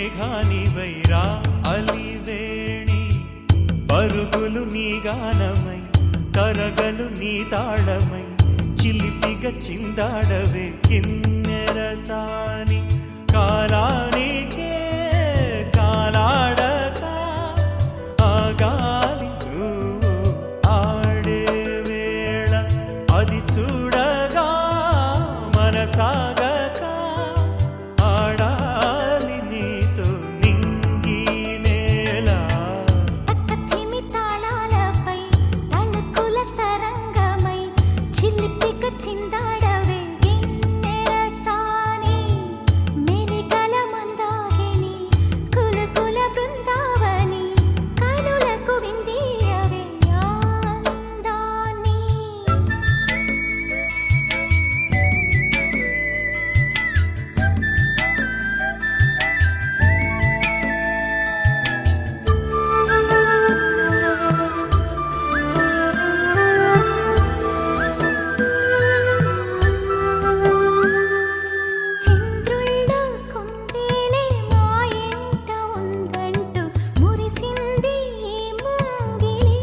మేఘానివైరా అలివేణి పరుగులు నీ గానమై తరగలు నీ తాళమై చిలిపిగా చిందాడవే కిన్నెరసాని కాలానికే కాలాడక ఆగాలి నువ్వు ఆడే వేళ అది చూడగా మనసాగక ఆడాలి నీతో నింగి నేల పక్కతిమి తాళాలపై తళుకుల తరంగమై చిలిపిక చిందాడవే గిన్నెరసాని మెలికల మందాగిని కులకుల బృందావని కనులకు విందియవే ఆనందాన్ని చంద్రుల్లో కుందేలే మా ఇంట ఉందంటూ మురిసింది ఈ ముంగిలి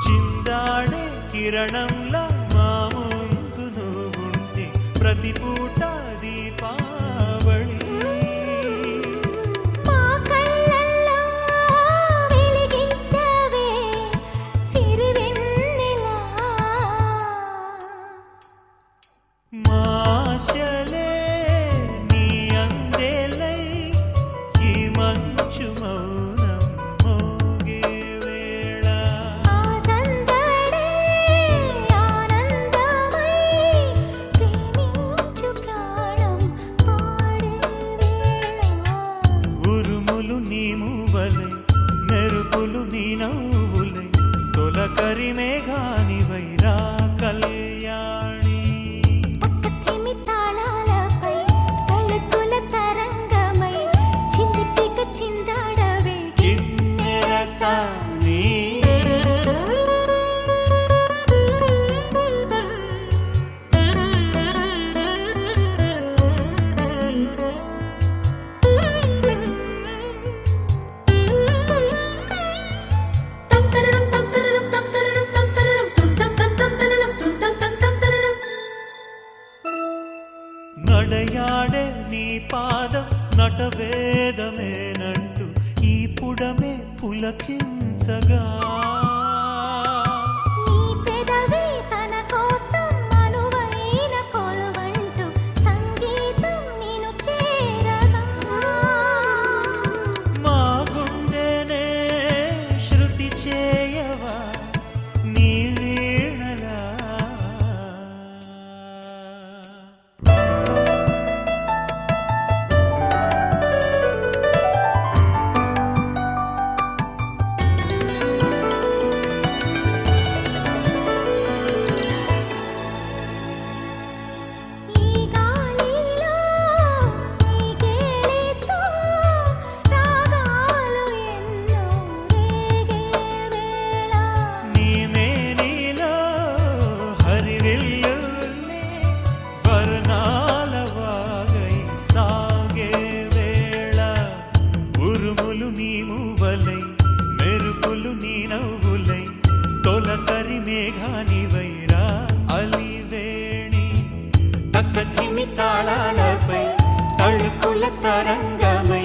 చిందాడే కిరణంలా మా ముందు నువ్వుంటే ప్రతి పూట దీపావళి మా కళ్ళల్లో వెలిగించవే సిరివెన్నెలా మాశలే నీ అందేలై ఈ మంచు మౌనం మోగే వేళ ఆ సందడే ఆనందమై ప్రేమించు ప్రాణం పాడే వేళ ఉరుములు నీ మూవలై మెరుపులు నీ నవ్వులై తొలకరి మేఘానివైరా కళ్యాణి పక్కతిమి తాళాలపై తళుకుల తరంగమై చిలిపిక చిందాడవే కిన్నెరసాని నడయాడే నీ పాదం నటవేదమేనంటూ ఈ పుడమే పులకించగా నీ పెదవి తన కోసం అనువైన కొలువంటూ సంగీతం నిన్ను చేరగా మా గుండెనే శృతి చేయవా నీ వీణలా ఈ గాలిలో ఈ గేలితో రాగాలు ఎన్నో రేగే వేళ నీ మేనిలో హరివిల్లులే వర్ణాల వాగై సాగే వేళ ఉరుములు నీ మూవలై మెరుపులు నీ నవ్వులై తొలకరి మేఘానివైరా అలివేణి తక్కధిమి తాళాలపై తళుకుల తరంగమై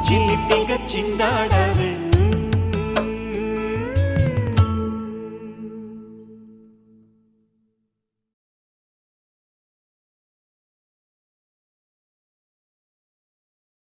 చిలిపిగా చిందాడవే